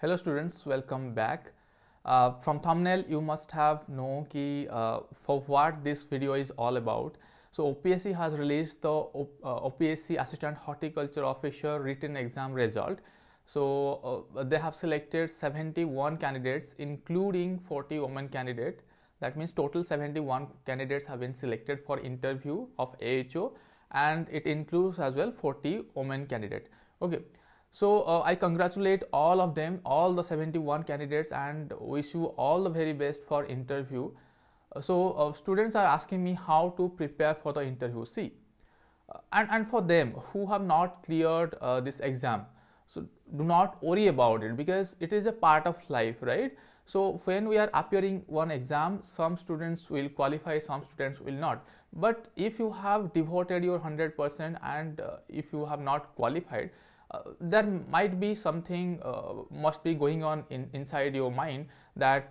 Hello students, welcome back. From thumbnail you must have known for what this video is all about. So OPSC has released the OPSC Assistant Horticulture Officer written exam result. So they have selected 71 candidates including 40 women candidates. That means total 71 candidates have been selected for interview of AHO, and it includes as well 40 women candidates. Okay. So I congratulate all of them, all the 71 candidates, and wish you all the very best for interview. So students are asking me how to prepare for the interview. See, and for them who have not cleared this exam, so do not worry about it, because it is a part of life, right? So when we are appearing one exam, some students will qualify, some students will not. But if you have devoted your 100% and if you have not qualified, there might be something must be going on inside your mind, that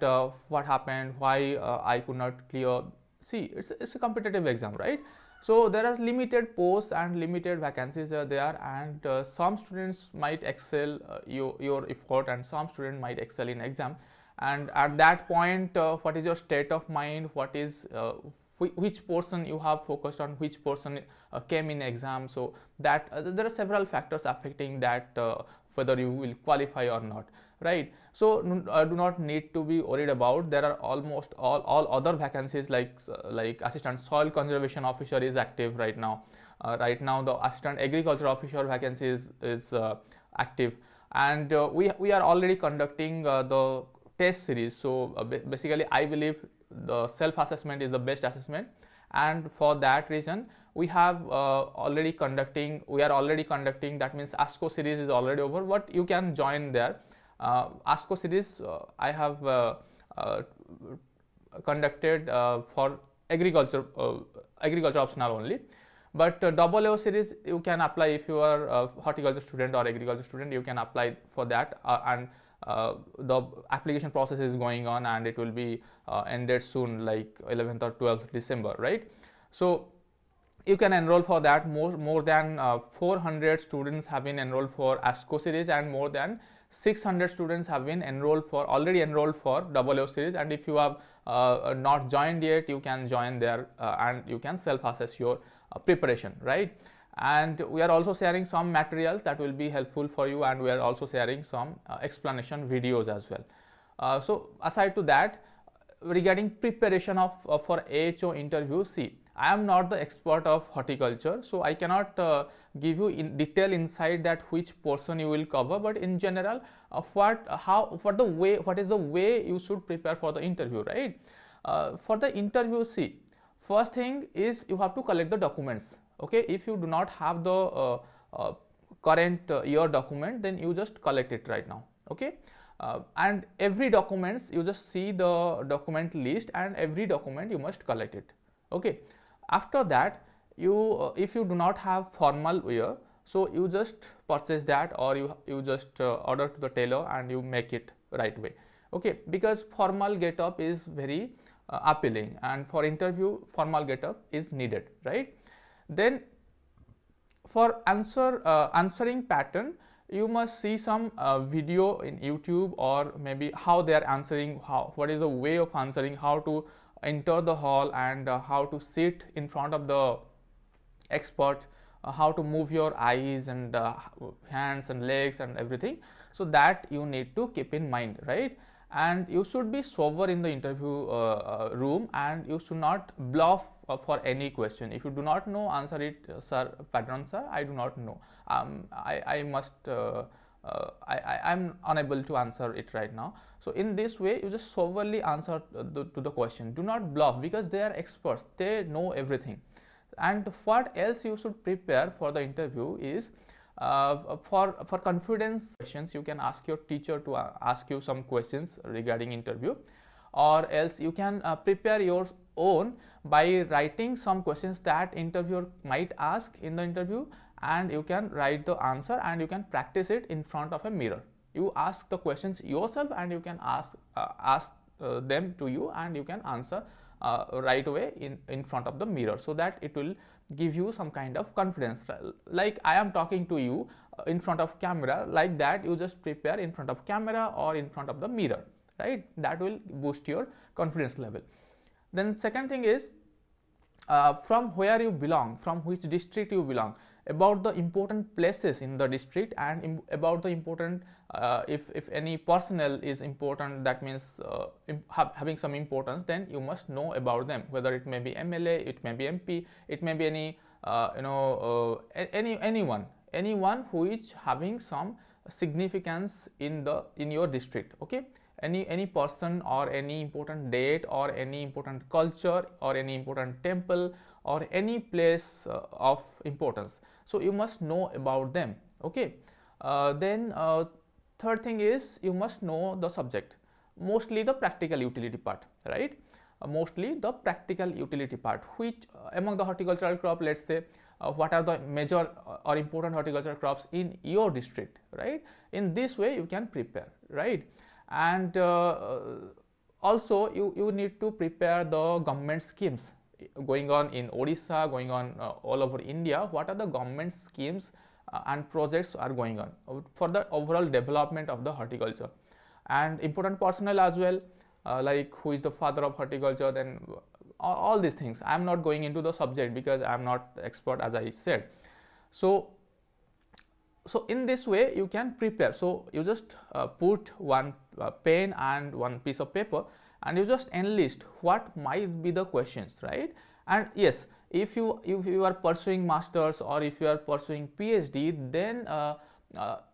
what happened, why I could not clear. See, it's a competitive exam, right? So there are limited posts and limited vacancies are there, and some students might excel your effort, and some student might excel in exam. And at that point, what is your state of mind, what is which portion you have focused on, which portion came in exam. So that there are several factors affecting that whether you will qualify or not, right? So do not need to be worried about. There are almost all other vacancies like assistant soil conservation officer is active right now. Right now the assistant agriculture officer vacancy is active, and we are already conducting the test series. So basically I believe the self-assessment is the best assessment, and for that reason we have already conducting, that means ASCO series is already over, but you can join there. ASCO series I have conducted for agriculture optional only, but AAO series you can apply if you are a horticulture student or agriculture student, you can apply for that, and the application process is going on, and it will be ended soon, like 11th or 12th December, right? So you can enroll for that. More than 400 students have been enrolled for ASCO series, and more than 600 students have been already enrolled for AAO series. And if you have not joined yet, you can join there, and you can self-assess your preparation, right? And we are also sharing some materials that will be helpful for you, and we are also sharing some explanation videos as well. So aside to that, regarding preparation of for AHO interview, see, I am not the expert of horticulture, so I cannot give you in detail insight that which portion you will cover, but in general what is the way you should prepare for the interview, right? For the interview, see, first thing is you have to collect the documents. Okay, if you do not have the current year document, then you just collect it right now. Okay, and every documents, you just see the document list, and every document you must collect it. Okay, after that, you if you do not have formal wear, so you just purchase that, or you just order to the tailor and you make it right way. Okay, because formal get-up is very appealing, and for interview formal get-up is needed, right? Then for answering pattern, you must see some video in YouTube, or maybe how they are answering, what is the way of answering, how to enter the hall, and how to sit in front of the expert, how to move your eyes and hands and legs and everything. So that you need to keep in mind, right? And you should be sober in the interview room, and you should not bluff for any question. If you do not know, answer it, sir, patron sir, I do not know, I'm unable to answer it right now. So in this way, you just soberly answer to the question. Do not bluff, because they are experts, they know everything. And what else you should prepare for the interview is for confidence questions, you can ask your teacher to ask you some questions regarding interview, or else you can prepare your own by writing some questions that interviewer might ask in the interview, and you can write the answer, and you can practice it in front of a mirror. You ask the questions yourself, and you can ask them to you, and you can answer right away in front of the mirror, so that it will give you some kind of confidence. Like I am talking to you, in front of camera. Like that, you just prepare in front of camera or in front of the mirror, right? That will boost your confidence level. Then second thing is from where you belong, from which district you belong, about the important places in the district, and about the important if any personnel is important, that means having some importance, then you must know about them, whether it may be MLA, it may be MP, it may be any anyone who is having some significance in your district. Okay, any person or any important date or any important culture or any important temple or any place of importance, so you must know about them. Okay, then third thing is you must know the subject, mostly the practical utility part, right? Mostly the practical utility part, which among the horticultural crop, let's say what are the major or important horticultural crops in your district, right? In this way you can prepare, right? And also you need to prepare the government schemes going on in Odisha, going on all over India. What are the government schemes and projects are going on for the overall development of the horticulture, and important personnel as well, like who is the father of horticulture, then all these things. I am not going into the subject because I am not expert, as I said. So in this way you can prepare. So you just put one pen and one piece of paper, and you just enlist what might be the questions, right? And yes, if you are pursuing masters or if you are pursuing PhD, then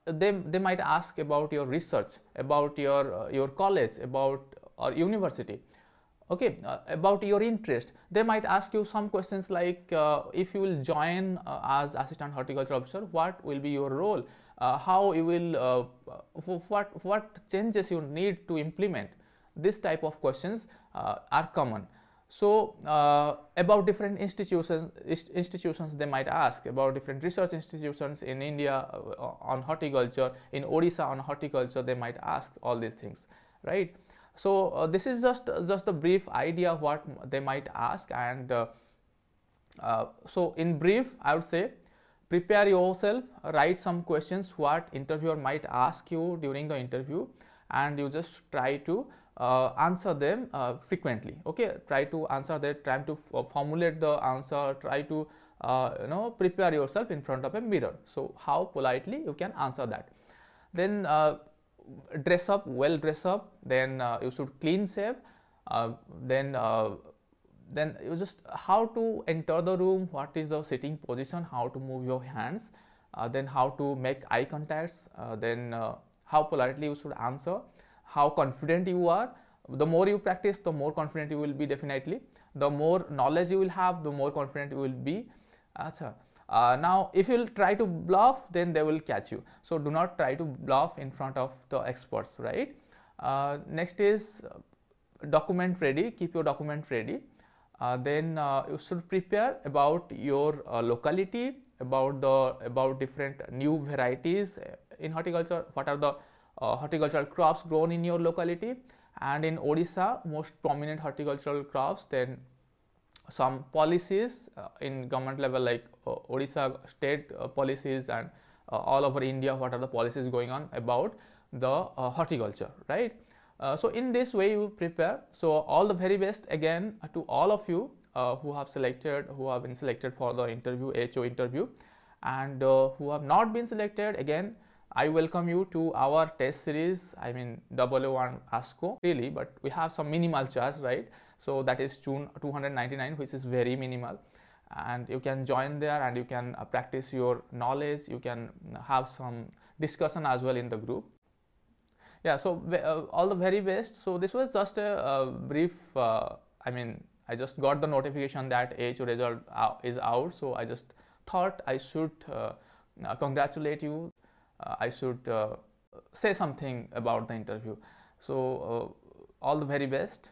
they might ask about your research, about your college, about or university. Okay, about your interest. They might ask you some questions like if you will join as assistant horticulture officer, what will be your role, how you will what changes you need to implement. This type of questions are common. So about different institutions they might ask, about different research institutions in India on horticulture, in Odisha on horticulture, they might ask all these things, right? So this is just the brief idea what they might ask. And so in brief I would say, prepare yourself, write some questions what interviewer might ask you during the interview, and you just try to answer them frequently. Okay, try to answer that, try to formulate the answer, try to prepare yourself in front of a mirror. So how politely you can answer that. Then dress up, well dress up, then you should clean shave, then you just how to enter the room, what is the sitting position, how to move your hands, then how to make eye contacts, then how politely you should answer, how confident you are. The more you practice, the more confident you will be, definitely. The more knowledge you will have, the more confident you will be. Now if you will try to bluff, then they will catch you. So do not try to bluff in front of the experts, right? Next is document ready, keep your document ready. Then you should prepare about your locality, about different new varieties in horticulture, what are the horticultural crops grown in your locality, and in Odisha most prominent horticultural crops, then some policies in government level, like Odisha state policies, and all over India what are the policies going on about the horticulture, right? So in this way you prepare. So all the very best again to all of you who have been selected for the interview, AHO interview, and who have not been selected. Again, I welcome you to our test series, I mean AAO and ASCO, really, but we have some minimal charge, right? So that is 299, which is very minimal, and you can join there and you can practice your knowledge, you can have some discussion as well in the group. Yeah, so all the very best. So this was just a brief, I mean, I just got the notification that AHO result is out, so I just thought I should congratulate you. I should say something about the interview. So all the very best.